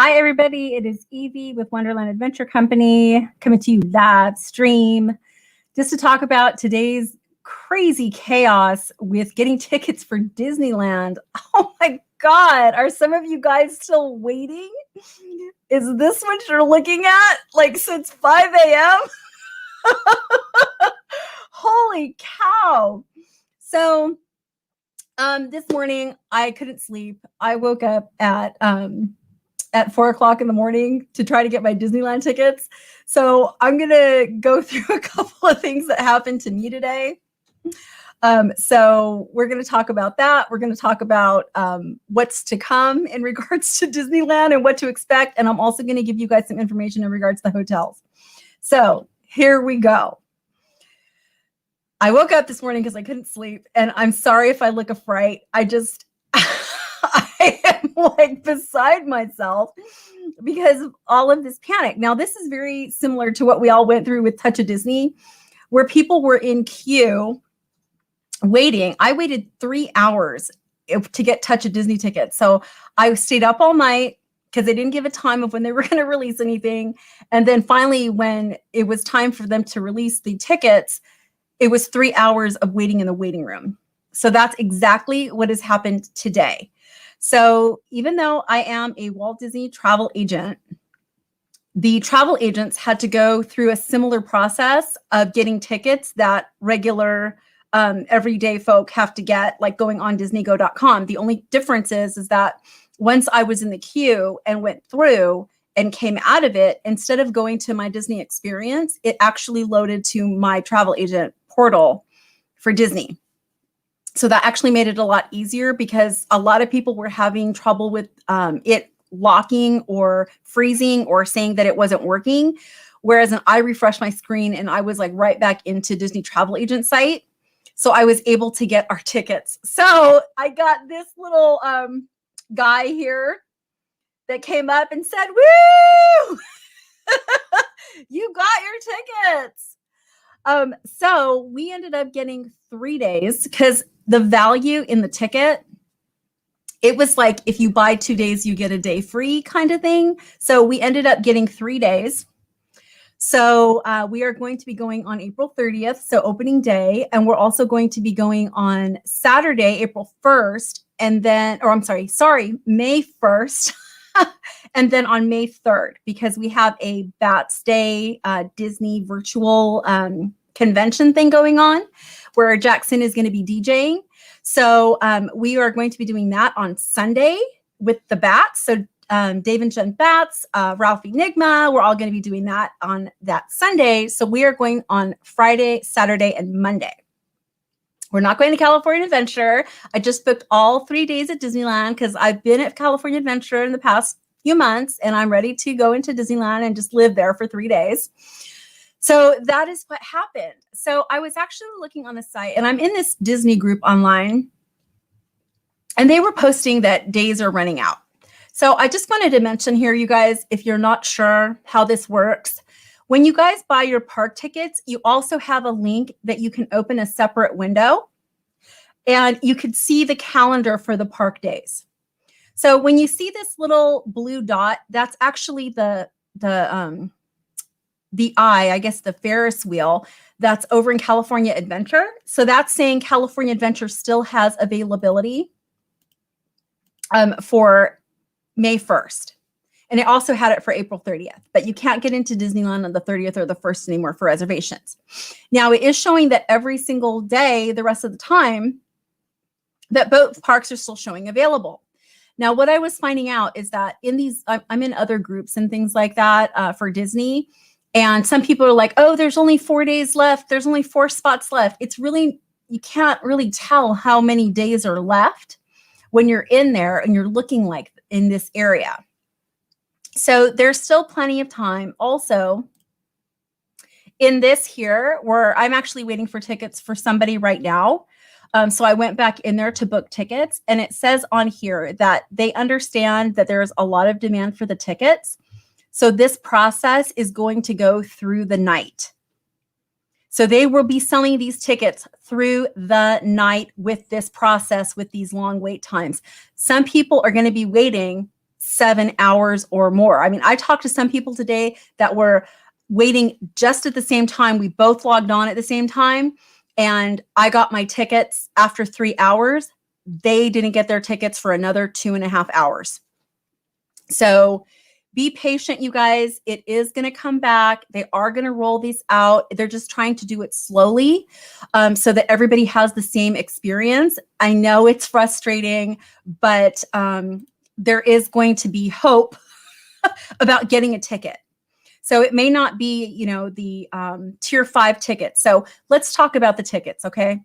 Hi, everybody. It is Evie with Wonderland Adventure Company coming to you live stream just to talk about today's crazy chaos with getting tickets for Disneyland. Oh my God. Are some of you guys still waiting? Is this what you're looking at? Like since 5 a.m.? Holy cow. So this morning I couldn't sleep. I woke up at 4 o'clock in the morning to try to get my Disneyland tickets. So I'm going to go through a couple of things that happened to me today. So we're going to talk about that. We're going to talk about what's to come in regards to Disneyland and what to expect. And I'm also going to give you guys some information in regards to the hotels. So here we go. I woke up this morning because I couldn't sleep, and I'm sorry if I look a fright. I am like beside myself because of all of this panic. Now, this is very similar to what we all went through with Touch of Disney, where people were in queue waiting. I waited 3 hours to get Touch of Disney tickets. So I stayed up all night because they didn't give a time of when they were going to release anything. And then finally, when it was time for them to release the tickets, it was 3 hours of waiting in the waiting room. So that's exactly what has happened today. So even though I am a Walt Disney travel agent, the travel agents had to go through a similar process of getting tickets that regular everyday folk have to get, like going on disneygo.com. The only difference is that once I was in the queue and went through and came out of it, instead of going to my Disney experience, it actually loaded to my travel agent portal for Disney. So that actually made it a lot easier because a lot of people were having trouble with it locking or freezing or saying that it wasn't working. Whereas I refreshed my screen and I was like right back into Disney travel agent site. So I was able to get our tickets. So I got this little guy here that came up and said, "Woo! You got your tickets." So we ended up getting 3 days because the value in the ticket, it was like if you buy 2 days, you get a day free kind of thing. So we ended up getting 3 days. So we are going to be going on April 30th, so opening day. And we're also going to be going on Saturday, April 1st, and then, May 1st. And then on May 3rd, because we have a Bats Day Disney virtual convention thing going on where Jackson is going to be DJing. So we are going to be doing that on Sunday with the Bats. So Dave and Jen Bats, Ralph Enigma, we're all going to be doing that on that Sunday. So we are going on Friday, Saturday, and Monday. We're not going to California Adventure. I just booked all 3 days at Disneyland because I've been at California Adventure in the past few months and I'm ready to go into Disneyland and just live there for 3 days. So that is what happened. So I was actually looking on the site and I'm in this Disney group online and they were posting that days are running out. So I just wanted to mention here, you guys, if you're not sure how this works, when you guys buy your park tickets, you also have a link that you can open a separate window and you could see the calendar for the park days. So when you see this little blue dot, that's actually the I guess the Ferris wheel that's over in California Adventure. So that's saying California Adventure still has availability for May 1st. And it also had it for April 30th, but you can't get into Disneyland on the 30th or the 1st anymore for reservations. Now it is showing that every single day, the rest of the time, that both parks are still showing available. Now, what I was finding out is that in these, I'm in other groups and things like that for Disney. And some people are like, oh, there's only 4 days left. There's only 4 spots left. It's really, you can't really tell how many days are left when you're in there and you're looking like in this area. So there's still plenty of time. Also, in this here, where I'm actually waiting for tickets for somebody right now. So I went back in there to book tickets, and it says on here that they understand that there's a lot of demand for the tickets. So this process is going to go through the night. So they will be selling these tickets through the night with this process, with these long wait times. Some people are going to be waiting 7 hours or more. I mean, I talked to some people today that were waiting just at the same time. We both logged on at the same time, and I got my tickets after 3 hours. They didn't get their tickets for another 2.5 hours. So be patient, you guys. It is going to come back. They are going to roll these out. They're just trying to do it slowly so that everybody has the same experience. I know it's frustrating, but there is going to be hope about getting a ticket. So it may not be, you know, the tier 5 tickets. So let's talk about the tickets, okay?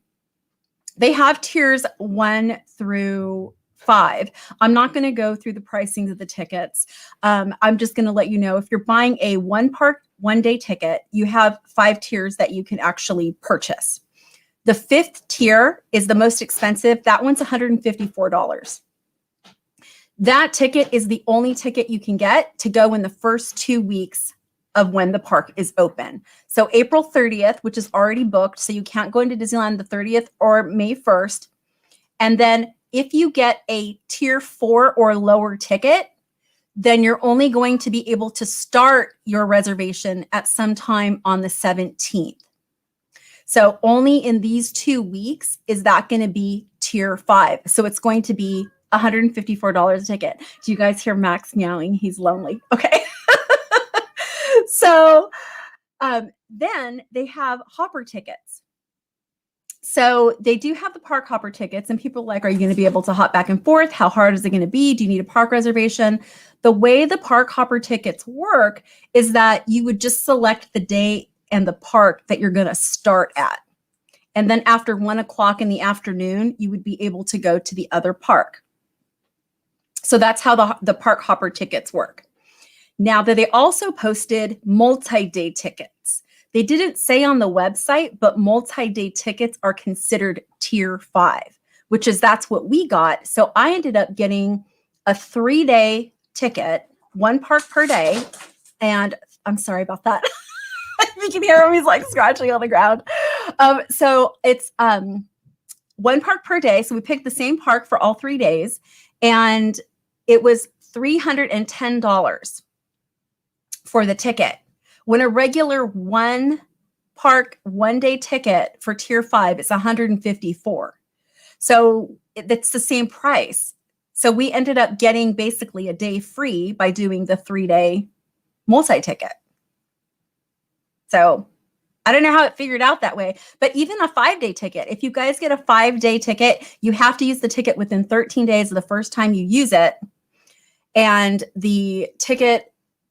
They have tiers 1 through 5. I'm not going to go through the pricing of the tickets. I'm just going to let you know, if you're buying a one park, 1 day ticket, you have 5 tiers that you can actually purchase. The 5th tier is the most expensive. That one's $154. That ticket is the only ticket you can get to go in the first 2 weeks of when the park is open. So April 30th, which is already booked, so you can't go into Disneyland the 30th, or May 1st. And then if you get a tier 4 or lower ticket, then you're only going to be able to start your reservation at some time on the 17th. So only in these 2 weeks is that going to be tier 5. So it's going to be $154 a ticket. Do you guys hear Max meowing? He's lonely. Okay. So then they have hopper tickets. So they do have the park hopper tickets, and people are like, are you going to be able to hop back and forth? How hard is it going to be? Do you need a park reservation? The way the park hopper tickets work is that you would just select the day and the park that you're going to start at. And then after 1 o'clock in the afternoon, you would be able to go to the other park. So that's how the park hopper tickets work. Now that they also posted multi-day tickets. They didn't say on the website, but multi-day tickets are considered tier 5, which is that's what we got. So I ended up getting a 3-day ticket, 1 park per day. And I'm sorry about that. You can hear him, he's like scratching on the ground. So it's 1 park per day. So we picked the same park for all 3 days, and it was $310 for the ticket. When a regular 1 park 1 day ticket for tier 5 is $154. So it's the same price. So we ended up getting basically a day free by doing the 3-day multi-ticket. So I don't know how it figured out that way, but even a 5-day ticket, if you guys get a 5-day ticket, you have to use the ticket within 13 days of the first time you use it. And the ticket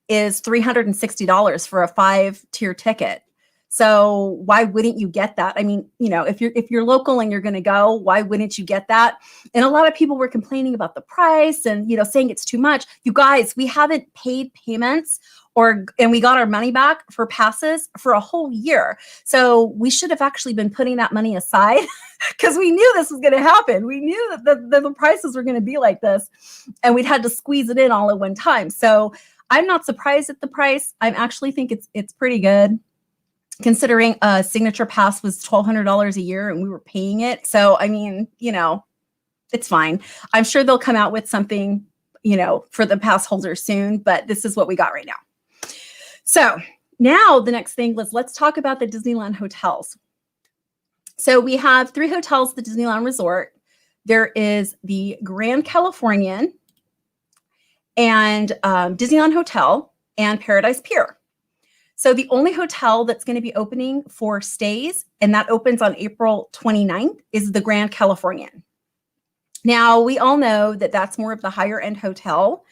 is $360 for a 5-tier ticket. So why wouldn't you get that? I mean, you know, if you're local and you're going to go, why wouldn't you get that? And a lot of people were complaining about the price and, you know, saying it's too much. You guys, we haven't paid payments and we got our money back for passes for a whole year. So we should have actually been putting that money aside because we knew this was going to happen. We knew that the prices were going to be like this, and we'd had to squeeze it in all at one time. So I'm not surprised at the price. I actually think it's pretty good, considering a signature pass was $1,200 a year and we were paying it. So, I mean, you know, it's fine. I'm sure they'll come out with something, you know, for the pass holders soon, but this is what we got right now. So now the next thing, let's talk about the Disneyland hotels. So we have 3 hotels at the Disneyland Resort. There is the Grand Californian, and Disneyland Hotel, and Paradise Pier. So the only hotel that's going to be opening for stays, and that opens on April 29th, is the Grand Californian. Now, we all know that that's more of the higher end hotel.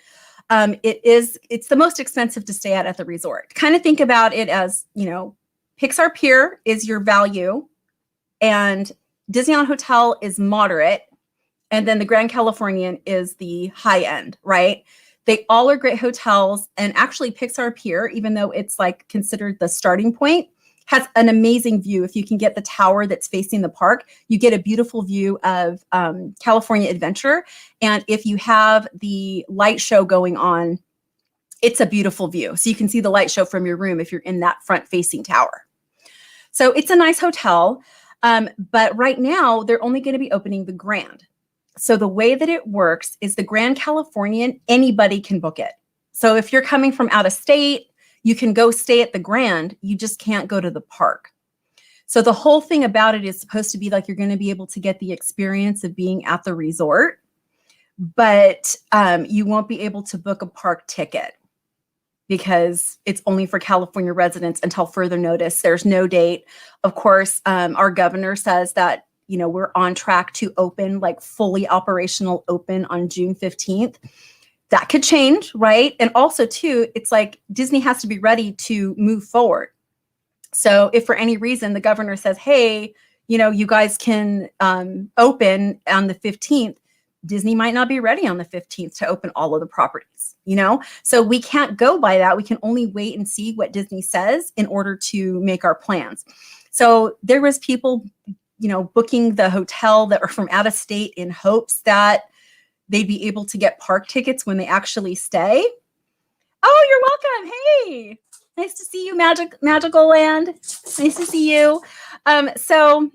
It's the most expensive to stay at the resort. Kind of think about it as, you know, Pixar Pier is your value, and Disneyland Hotel is moderate, and then the Grand Californian is the high end, right? They all are great hotels, and actually Pixar Pier, even though it's like considered the starting point, has an amazing view. If you can get the tower that's facing the park, you get a beautiful view of California Adventure. And if you have the light show going on, it's a beautiful view. So you can see the light show from your room if you're in that front facing tower. So it's a nice hotel. But right now they're only going to be opening the Grand. So the way that it works is the Grand Californian, anybody can book it. So if you're coming from out of state, you can go stay at the Grand. You just can't go to the park. So the whole thing about it is supposed to be like you're going to be able to get the experience of being at the resort, but you won't be able to book a park ticket because it's only for California residents until further notice. There's no date. Of course, our governor says that, you know, we're on track to open, like fully operational open on June 15th. That could change, right? And also too, it's like Disney has to be ready to move forward. So if for any reason the governor says, hey, you know, you guys can open on the 15th, Disney might not be ready on the 15th to open all of the properties, you know? So we can't go by that. We can only wait and see what Disney says in order to make our plans. So there was people, you know, booking the hotel that are from out of state in hopes that they'd be able to get park tickets when they actually stay. Oh, you're welcome. Hey, nice to see you, Magical Land. Nice to see you. So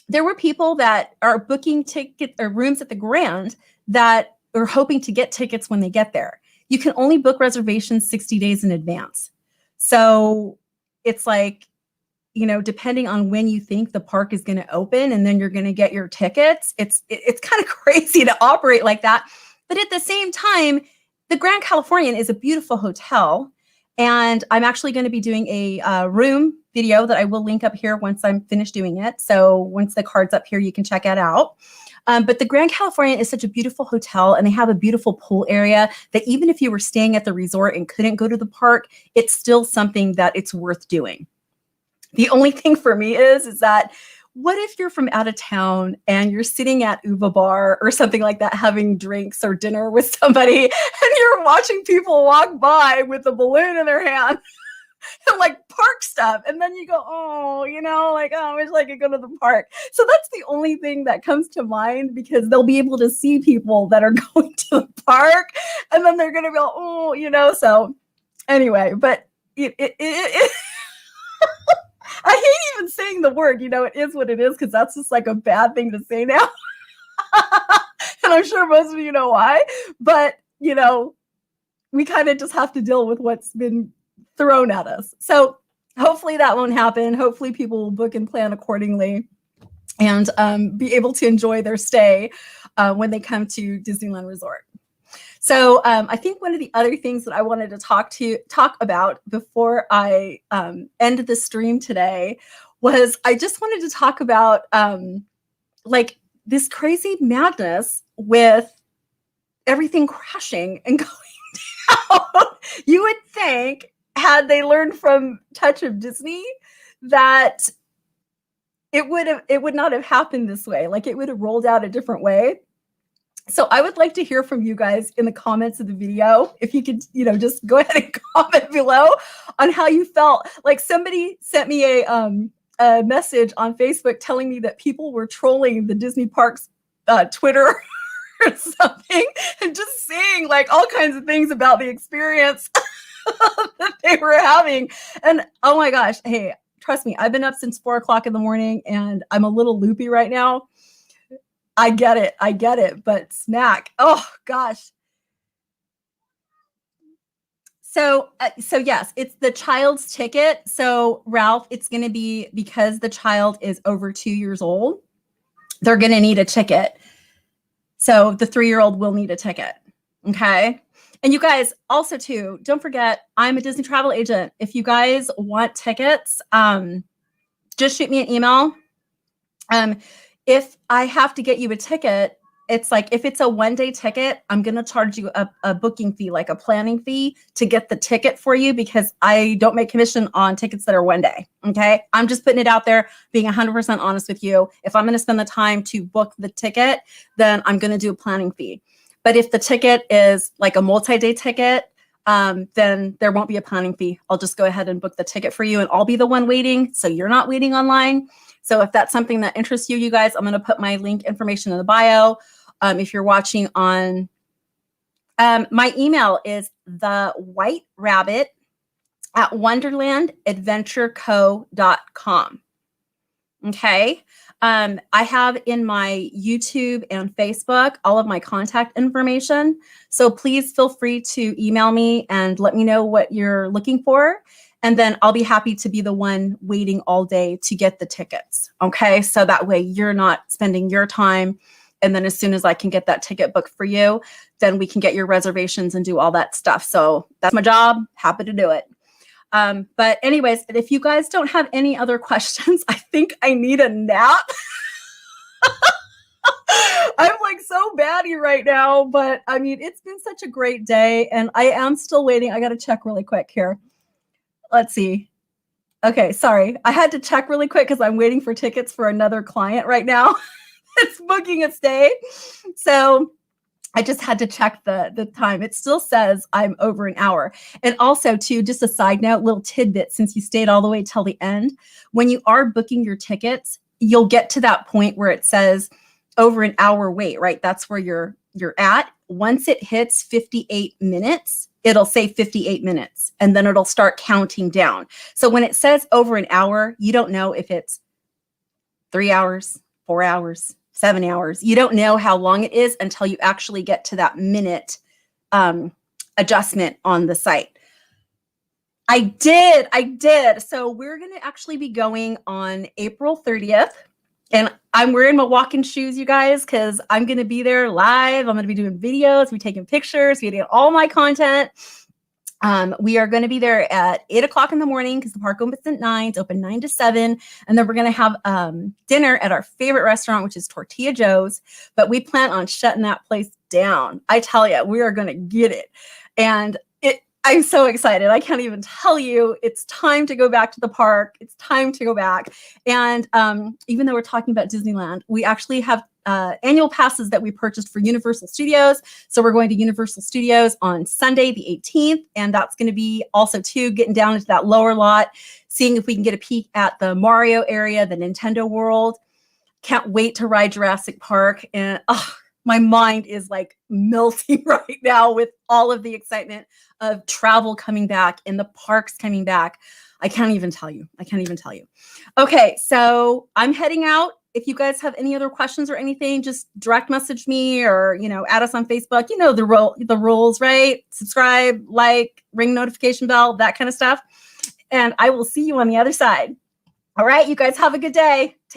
there were people that are booking tickets or rooms at the Grand that are hoping to get tickets when they get there. You can only book reservations 60 days in advance. So it's like, you know, depending on when you think the park is going to open and then you're going to get your tickets, it's kind of crazy to operate like that. But at the same time, the Grand Californian is a beautiful hotel. And I'm actually going to be doing a room video that I will link up here once I'm finished doing it. So once the card's up here, you can check it out. But the Grand Californian is such a beautiful hotel, and they have a beautiful pool area that even if you were staying at the resort and couldn't go to the park, it's still something that it's worth doing. The only thing for me is that what if you're from out of town and you're sitting at Uva Bar or something like that, having drinks or dinner with somebody, and you're watching people walk by with a balloon in their hand and like park stuff. And then you go, oh, you know, like, oh, I wish I could go to the park. So that's the only thing that comes to mind, because they'll be able to see people that are going to the park and then they're going to go, oh, you know, so anyway, but it I hate even saying the word, you know, it is what it is, because that's just like a bad thing to say now. And I'm sure most of you know why. But, you know, we kind of just have to deal with what's been thrown at us. So hopefully that won't happen. Hopefully people will book and plan accordingly and be able to enjoy their stay when they come to Disneyland Resort. So I think one of the other things that I wanted to talk about before I end the stream today was I just wanted to talk about like this crazy madness with everything crashing and going down. You would think, had they learned from Touch of Disney, that it would not have happened this way. Like it would have rolled out a different way. So I would like to hear from you guys in the comments of the video. If you could, you know, just go ahead and comment below on how you felt. Like somebody sent me a message on Facebook telling me that people were trolling the Disney Parks Twitter or something, and just saying like all kinds of things about the experience that they were having. And oh my gosh, hey, trust me, I've been up since 4 o'clock in the morning and I'm a little loopy right now. I get it, but smack. Oh gosh. So yes, it's the child's ticket. So Ralph, it's going to be, because the child is over 2 years old, they're going to need a ticket. So the 3-year-old will need a ticket. Okay. And you guys also too, don't forget, I'm a Disney travel agent. If you guys want tickets, just shoot me an email. If I have to get you a ticket, it's like, if it's a 1-day ticket, I'm going to charge you a booking fee, like a planning fee to get the ticket for you, because I don't make commission on tickets that are 1 day. Okay. I'm just putting it out there, being 100% honest with you. If I'm going to spend the time to book the ticket, then I'm going to do a planning fee. But if the ticket is like a multi-day ticket, then there won't be a planning fee. I'll just go ahead and book the ticket for you, and I'll be the one waiting, so you're not waiting online. So if that's something that interests you, you guys, I'm going to put my link information in the bio. If you're watching on, my email is thewhiterabbit@wonderlandadventureco.com. Okay. I have in my YouTube and Facebook all of my contact information. So please feel free to email me and let me know what you're looking for. And then I'll be happy to be the one waiting all day to get the tickets. Okay. So that way you're not spending your time. And then as soon as I can get that ticket booked for you, then we can get your reservations and do all that stuff. So that's my job. Happy to do it. But anyways, if you guys don't have any other questions, I think I need a nap. I'm like so batty right now, but I mean, it's been such a great day and I am still waiting. I got to check really quick here. Let's see. Okay, sorry. I had to check really quick because I'm waiting for tickets for another client right now. It's booking a stay. So I just had to check the time. It still says I'm over an hour. And also, too, just a side note, little tidbit, since you stayed all the way till the end, when you are booking your tickets, you'll get to that point where it says over an hour wait, right? That's where you're at. Once it hits 58 minutes, it'll say 58 minutes, and then it'll start counting down. So when it says over an hour, you don't know if it's 3 hours, 4 hours, 7 hours. You don't know how long it is until you actually get to that minute adjustment on the site. I did. So we're going to actually be going on April 30th. And I'm wearing my walking shoes, you guys, because I'm going to be there live. I'm going to be doing videos, be taking pictures, be doing all my content. We are going to be there at 8 o'clock in the morning because the park opens at 9. It's open 9 to 7. And then we're going to have dinner at our favorite restaurant, which is Tortilla Joe's. But we plan on shutting that place down. I tell you, we are going to get it. And I'm so excited. I can't even tell you. It's time to go back to the park. It's time to go back. And even though we're talking about Disneyland, we actually have annual passes that we purchased for Universal Studios. So we're going to Universal Studios on Sunday, the 18th. And that's going to be also, too, getting down into that lower lot, seeing if we can get a peek at the Mario area, the Nintendo World. Can't wait to ride Jurassic Park. And my mind is like melting right now with all of the excitement of travel coming back and the parks coming back. I can't even tell you. Okay, so I'm heading out. If you guys have any other questions or anything, just direct message me or, add us on Facebook. You know the rules, right? Subscribe, like, ring notification bell, that kind of stuff. And I will see you on the other side. All right, you guys have a good day.